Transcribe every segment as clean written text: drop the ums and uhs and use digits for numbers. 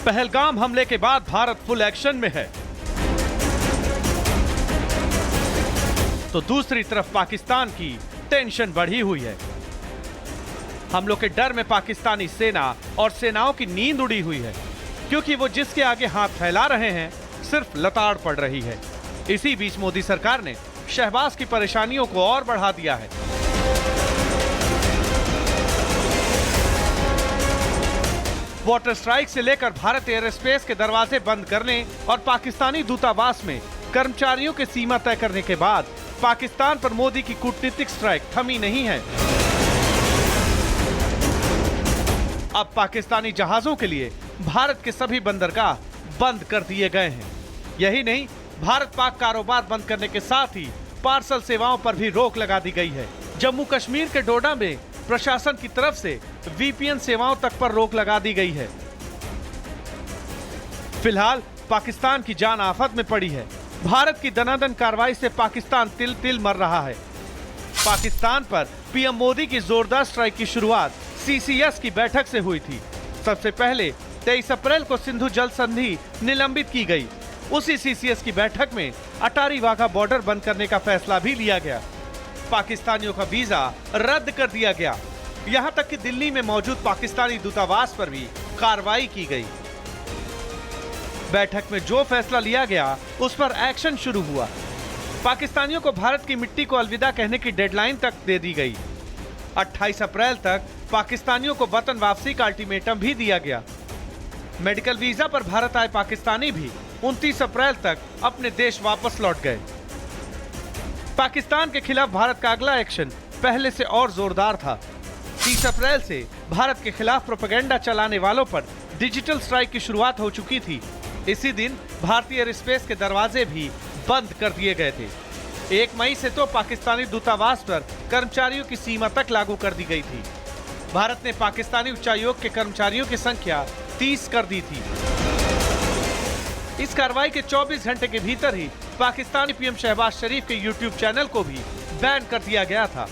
पहलगाम हमले के बाद भारत फुल एक्शन में है, तो दूसरी तरफ पाकिस्तान की टेंशन बढ़ी हुई है। हमलों के डर में पाकिस्तानी सेना और सेनाओं की नींद उड़ी हुई है, क्योंकि वो जिसके आगे हाथ फैला रहे हैं सिर्फ लताड़ पड़ रही है। इसी बीच मोदी सरकार ने शहबाज की परेशानियों को और बढ़ा दिया है। वाटर स्ट्राइक से लेकर भारत एयर स्पेस के दरवाजे बंद करने और पाकिस्तानी दूतावास में कर्मचारियों की सीमा तय करने के बाद पाकिस्तान पर मोदी की कूटनीतिक स्ट्राइक थमी नहीं है। अब पाकिस्तानी जहाजों के लिए भारत के सभी बंदरगाह बंद कर दिए गए हैं। यही नहीं, भारत पाक कारोबार बंद करने के साथ ही पार्सल सेवाओं पर भी रोक लगा दी गई है। जम्मू कश्मीर के डोडा में प्रशासन की तरफ से वीपीएन सेवाओं तक पर रोक लगा दी गई है। फिलहाल पाकिस्तान की जान आफत में पड़ी है। भारत की दनादन कार्रवाई से पाकिस्तान तिल तिल मर रहा है। पाकिस्तान पर पीएम मोदी की जोरदार स्ट्राइक की शुरुआत सीसीएस की बैठक से हुई थी। सबसे पहले 23 अप्रैल को सिंधु जल संधि निलंबित की गई। उसी सीसीएस की बैठक में अटारी वाघा बॉर्डर बंद करने का फैसला भी लिया गया। पाकिस्तानियों का वीजा रद्द कर दिया गया। यहां तक कि दिल्ली में मौजूद पाकिस्तानी दूतावास पर भी कार्रवाई की गई। बैठक में जो फैसला लिया गया उस पर एक्शन शुरू हुआ। पाकिस्तानियों को भारत की मिट्टी को अलविदा कहने की डेडलाइन तक दे दी गई। 28 अप्रैल तक पाकिस्तानियों को वतन वापसी का अल्टीमेटम भी दिया गया। मेडिकल वीजा पर भारत आए पाकिस्तानी भी 29 अप्रैल तक अपने देश वापस लौट गए। पाकिस्तान के खिलाफ भारत का अगला एक्शन पहले से और जोरदार था। 30 अप्रैल से भारत के खिलाफ प्रोपेगेंडा चलाने वालों पर डिजिटल स्ट्राइक की शुरुआत हो चुकी थी। इसी दिन भारतीय एयर स्पेस के दरवाजे भी बंद कर दिए गए थे। 1 मई से तो पाकिस्तानी दूतावास पर कर्मचारियों की सीमा तक लागू कर दी गई थी। भारत ने पाकिस्तानी उच्चायोग के कर्मचारियों की संख्या 30 कर दी थी। इस कार्रवाई के 24 घंटे के भीतर ही पाकिस्तानी पीएम शहबाज शरीफ के यूट्यूब चैनल को भी बैन कर दिया गया था।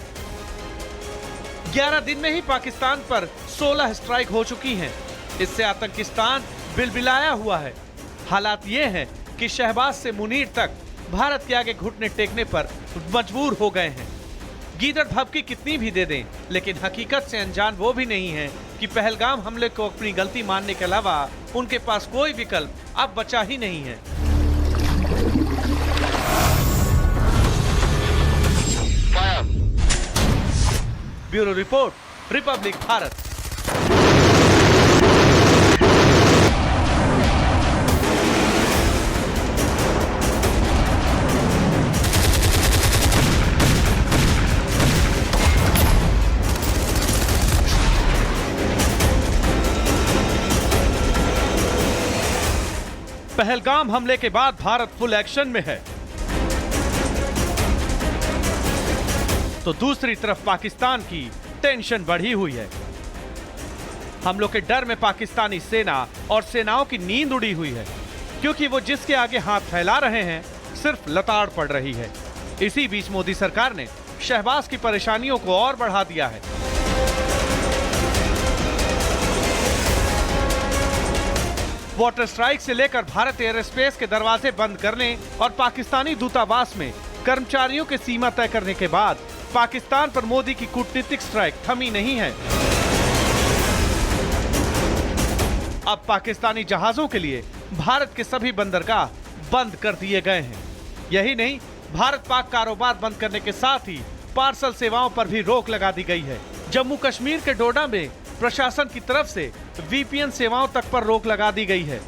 11 दिन में ही पाकिस्तान पर 16 स्ट्राइक हो चुकी हैं। इससे आतंकिस्तान बिलबिलाया हुआ है। हालात ये हैं कि शहबाज से मुनीर तक भारत के आगे घुटने टेकने पर मजबूर हो गए हैं। गीदड़ भभकी कितनी भी दे दें, लेकिन हकीकत से अनजान वो भी नहीं है कि पहलगाम हमले को अपनी गलती मानने के अलावा उनके पास कोई विकल्प अब बचा ही नहीं है। Bureau report, Republic Bharat. Pahalgam हमले के बाद भारत फुल एक्शन में है, तो दूसरी तरफ पाकिस्तान की टेंशन बढ़ी हुई है। हमलों के डर में पाकिस्तानी सेना और सेनाओं की नींद उड़ी हुई है, क्योंकि वो जिसके आगे हाथ फैला रहे हैं सिर्फ लताड़ पड़ रही है। इसी बीच मोदी सरकार ने शहबाज की परेशानियों को और बढ़ा दिया है। वाटर स्ट्राइक से लेकर भारत एयर स्पेस के दरवाजे बंद करने और पाकिस्तानी दूतावास में कर्मचारियों की सीमा तय करने के बाद पाकिस्तान पर मोदी की कूटनीतिक स्ट्राइक थमी नहीं है। अब पाकिस्तानी जहाजों के लिए भारत के सभी बंदरगाह बंद कर दिए गए हैं। यही नहीं, भारत पाक कारोबार बंद करने के साथ ही पार्सल सेवाओं पर भी रोक लगा दी गई है। जम्मू कश्मीर के डोडा में प्रशासन की तरफ से वीपीएन सेवाओं तक पर रोक लगा दी गई है।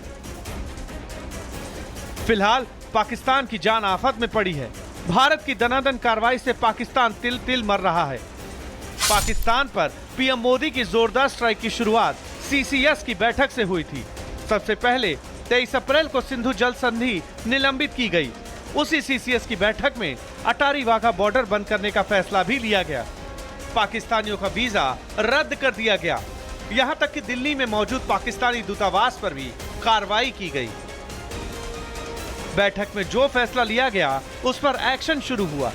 फिलहाल पाकिस्तान की जान आफत में पड़ी है। भारत की दनादन कार्रवाई से पाकिस्तान तिल तिल मर रहा है। पाकिस्तान पर पीएम मोदी की जोरदार स्ट्राइक की शुरुआत सीसीएस की बैठक से हुई थी। सबसे पहले 23 अप्रैल को सिंधु जल संधि निलंबित की गई। उसी सीसीएस की बैठक में अटारी वाघा बॉर्डर बंद करने का फैसला भी लिया गया। पाकिस्तानियों का वीजा रद्द कर दिया गया। यहां तक कि दिल्ली में मौजूद पाकिस्तानी दूतावास पर भी कार्रवाई की गई। बैठक में जो फैसला लिया गया उस पर एक्शन शुरू हुआ।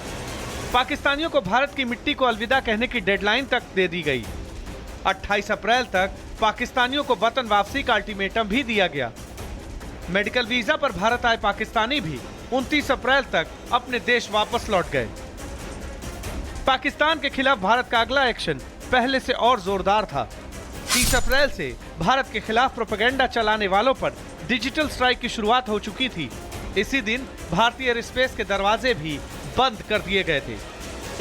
पाकिस्तानियों को भारत की मिट्टी को अलविदा कहने की डेडलाइन तक दे दी गई। 28 अप्रैल तक पाकिस्तानियों को वतन वापसी का अल्टीमेटम भी दिया गया। मेडिकल वीजा पर भारत आए पाकिस्तानी भी 29 अप्रैल तक अपने देश वापस लौट गए। पाकिस्तान के खिलाफ भारत का अगला एक्शन पहले से और जोरदार था। 30 अप्रैल से भारत के खिलाफ प्रोपेगेंडा चलाने वालों पर डिजिटल स्ट्राइक की शुरुआत हो चुकी थी। इसी दिन भारतीय एयर स्पेस के दरवाजे भी बंद कर दिए गए थे।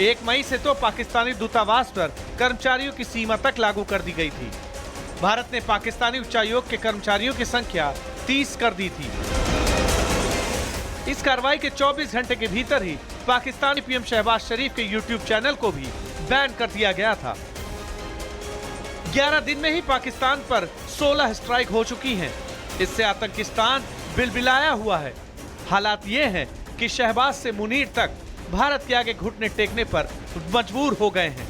1 मई से तो पाकिस्तानी दूतावास पर कर्मचारियों की सीमा तक लागू कर दी गई थी। भारत ने पाकिस्तानी उच्चायोग के कर्मचारियों की संख्या 30 कर दी थी। इस कार्रवाई के 24 घंटे के भीतर ही पाकिस्तानी पीएम शहबाज शरीफ के यूट्यूब चैनल को भी बैन कर दिया गया था। 11 दिन में ही पाकिस्तान पर 16 स्ट्राइक हो चुकी हैं। इससे आतंकिस्तान बिलबिलाया हुआ है। हालात ये हैं कि शहबाज से मुनीर तक भारत के आगे घुटने टेकने पर मजबूर हो गए हैं।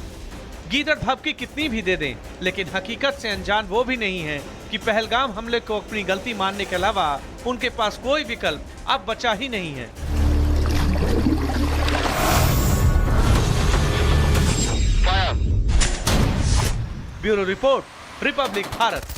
गीदड़ भभकी कितनी भी दे दें, लेकिन हकीकत से अनजान वो भी नहीं है कि पहलगाम हमले को अपनी गलती मानने के अलावा उनके पास कोई विकल्प अब बचा ही नहीं है। Bureau report, Republic Bharat.